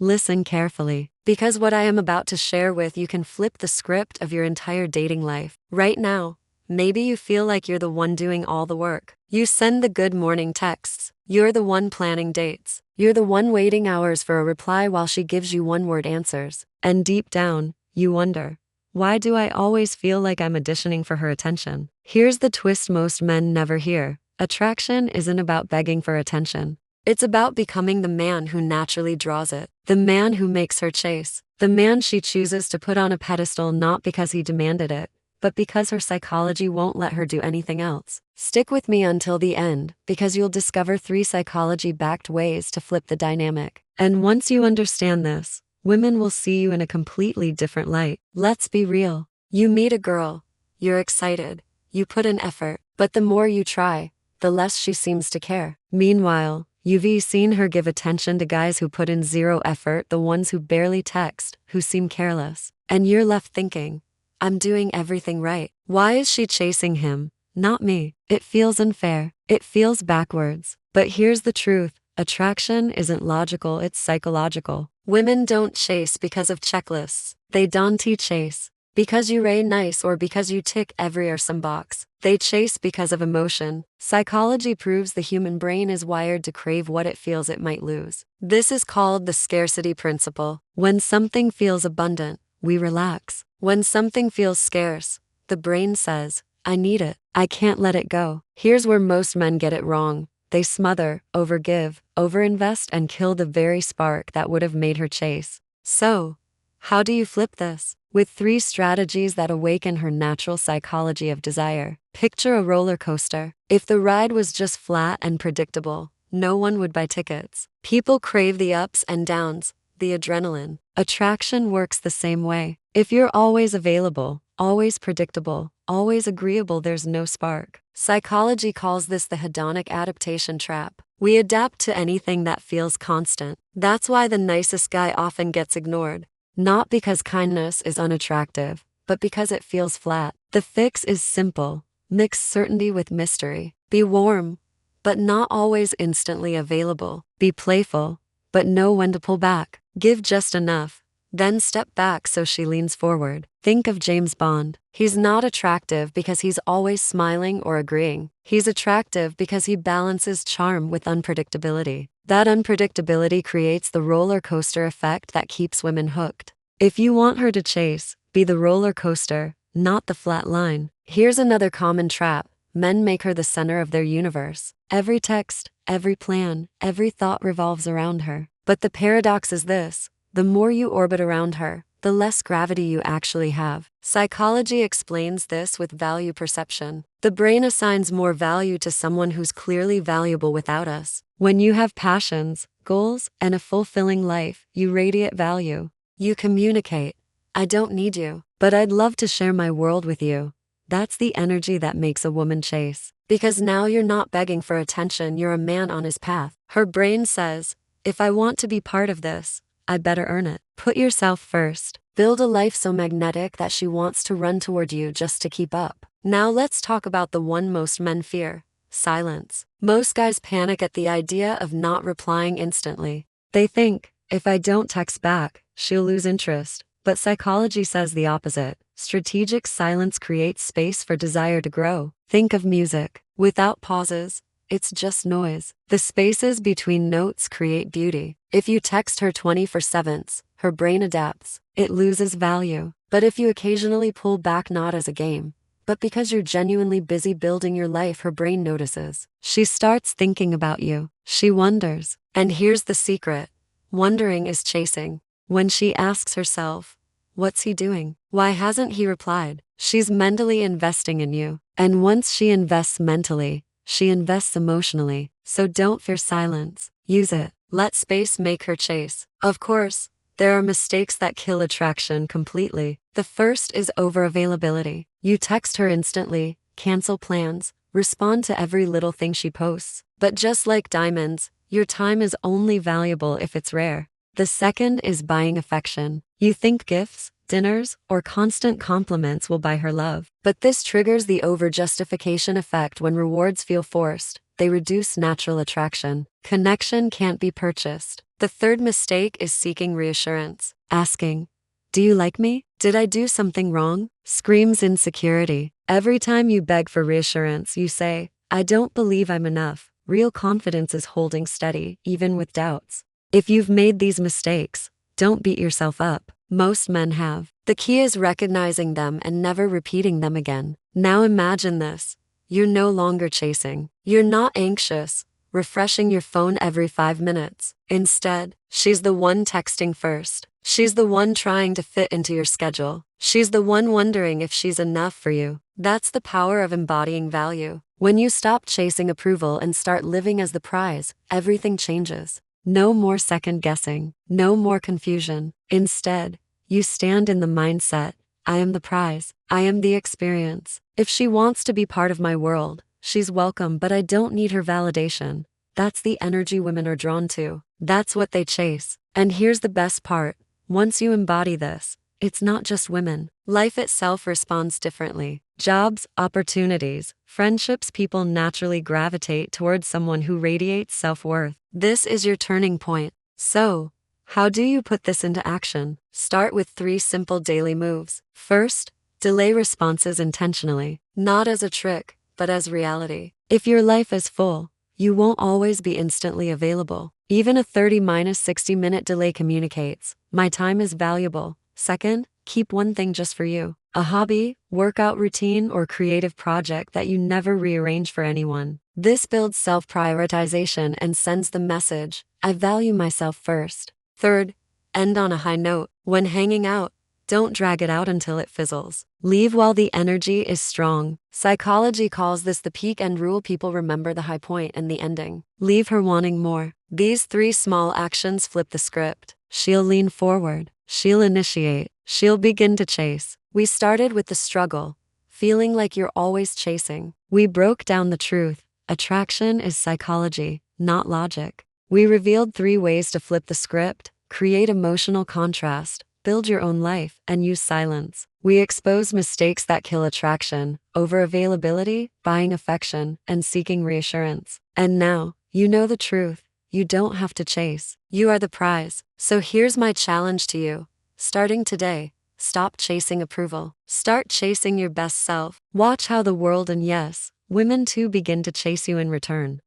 Listen carefully, because what I am about to share with you can flip the script of your entire dating life. Right now, maybe you feel like you're the one doing all the work. You send the good morning texts. You're the one planning dates. You're the one waiting hours for a reply while she gives you one-word answers. And deep down, you wonder, why do I always feel like I'm auditioning for her attention? Here's the twist most men never hear. Attraction isn't about begging for attention. It's about becoming the man who naturally draws it, the man who makes her chase, the man she chooses to put on a pedestal not because he demanded it, but because her psychology won't let her do anything else. Stick with me until the end, because you'll discover 3 psychology-backed ways to flip the dynamic. And once you understand this, women will see you in a completely different light. Let's be real. You meet a girl, you're excited, you put in effort, but the more you try, the less she seems to care. Meanwhile, you've seen her give attention to guys who put in zero effort, the ones who barely text, who seem careless. And you're left thinking, I'm doing everything right. Why is she chasing him, not me? It feels unfair. It feels backwards. But here's the truth. Attraction isn't logical, it's psychological. Women don't chase because of checklists. They don't chase because you ray nice or because you tick every or some box. They chase because of emotion. Psychology proves the human brain is wired to crave what it feels it might lose. This is called the scarcity principle. When something feels abundant, we relax. When something feels scarce, the brain says, I need it. I can't let it go. Here's where most men get it wrong. They smother, overgive, overinvest, and kill the very spark that would have made her chase. So, how do you flip this? With 3 strategies that awaken her natural psychology of desire. Picture a roller coaster. If the ride was just flat and predictable, no one would buy tickets. People crave the ups and downs, the adrenaline. Attraction works the same way. If you're always available, always predictable, always agreeable, there's no spark. Psychology calls this the hedonic adaptation trap. We adapt to anything that feels constant. That's why the nicest guy often gets ignored. Not because kindness is unattractive, but because it feels flat. The fix is simple. Mix certainty with mystery. Be warm, but not always instantly available. Be playful, but know when to pull back. Give just enough, then step back so she leans forward. Think of James Bond. He's not attractive because he's always smiling or agreeing. He's attractive because he balances charm with unpredictability. That unpredictability creates the roller coaster effect that keeps women hooked. If you want her to chase, be the roller coaster, not the flat line. Here's another common trap. Men make her the center of their universe. Every text, every plan, every thought revolves around her. But the paradox is this. The more you orbit around her, the less gravity you actually have. Psychology explains this with value perception. The brain assigns more value to someone who's clearly valuable without us. When you have passions, goals, and a fulfilling life, you radiate value. You communicate, I don't need you, but I'd love to share my world with you. That's the energy that makes a woman chase. Because now you're not begging for attention, you're a man on his path. Her brain says, if I want to be part of this, I better earn it. Put yourself first. Build a life so magnetic that she wants to run toward you just to keep up. Now let's talk about the one most men fear. Silence. Most guys panic at the idea of not replying instantly. They think, if I don't text back, she'll lose interest. But psychology says the opposite. Strategic silence creates space for desire to grow. Think of music. Without pauses, it's just noise. The spaces between notes create beauty. If you text her 24/7, her brain adapts. It loses value. But if you occasionally pull back, not as a game, but because you're genuinely busy building your life, her brain notices. She starts thinking about you. She wonders. And here's the secret. Wondering is chasing. When she asks herself, what's he doing? Why hasn't he replied? She's mentally investing in you. And once she invests mentally, she invests emotionally. So don't fear silence. Use it. Let space make her chase. Of course, there are mistakes that kill attraction completely. The first is overavailability. You text her instantly, cancel plans, respond to every little thing she posts. But just like diamonds, your time is only valuable if it's rare. The second is buying affection. You think gifts, dinners, or constant compliments will buy her love. But this triggers the over-justification effect when rewards feel forced. they reduce natural attraction. Connection can't be purchased. The third mistake is seeking reassurance. Asking, "Do you like me? Did I do something wrong?" screams insecurity. Every time you beg for reassurance, you say, "I don't believe I'm enough." Real confidence is holding steady, even with doubts. If you've made these mistakes, don't beat yourself up. Most men have. The key is recognizing them and never repeating them again. Now imagine this. You're no longer chasing. You're not anxious, refreshing your phone every 5 minutes. Instead, she's the one texting first. She's the one trying to fit into your schedule. She's the one wondering if she's enough for you. That's the power of embodying value. When you stop chasing approval and start living as the prize, everything changes. No more second guessing, no more confusion. Instead, you stand in the mindset, I am the prize, I am the experience. If she wants to be part of my world, she's welcome, but I don't need her validation. That's the energy women are drawn to. That's what they chase. And here's the best part. Once you embody this, it's not just women. Life itself responds differently. Jobs, opportunities, friendships, people naturally gravitate towards someone who radiates self-worth. This is your turning point. So, how do you put this into action? Start with 3 simple daily moves. First, delay responses intentionally, not as a trick, but as reality. If your life is full, you won't always be instantly available. Even a 30-60-minute delay communicates, my time is valuable. Second, keep one thing just for you. A hobby, workout routine, or creative project that you never rearrange for anyone. This builds self-prioritization and sends the message, I value myself first. Third, end on a high note. When hanging out, don't drag it out until it fizzles. Leave while the energy is strong. Psychology calls this the peak end rule. People remember the high point and the ending. Leave her wanting more. These 3 small actions flip the script. She'll lean forward. She'll initiate. She'll begin to chase. We started with the struggle, feeling like you're always chasing. We broke down the truth. Attraction is psychology, not logic. We revealed 3 ways to flip the script, create emotional contrast, build your own life, and use silence. We expose mistakes that kill attraction, over-availability, buying affection, and seeking reassurance. And now, you know the truth. You don't have to chase. You are the prize. So here's my challenge to you. Starting today, stop chasing approval. Start chasing your best self. Watch how the world and yes, women too begin to chase you in return.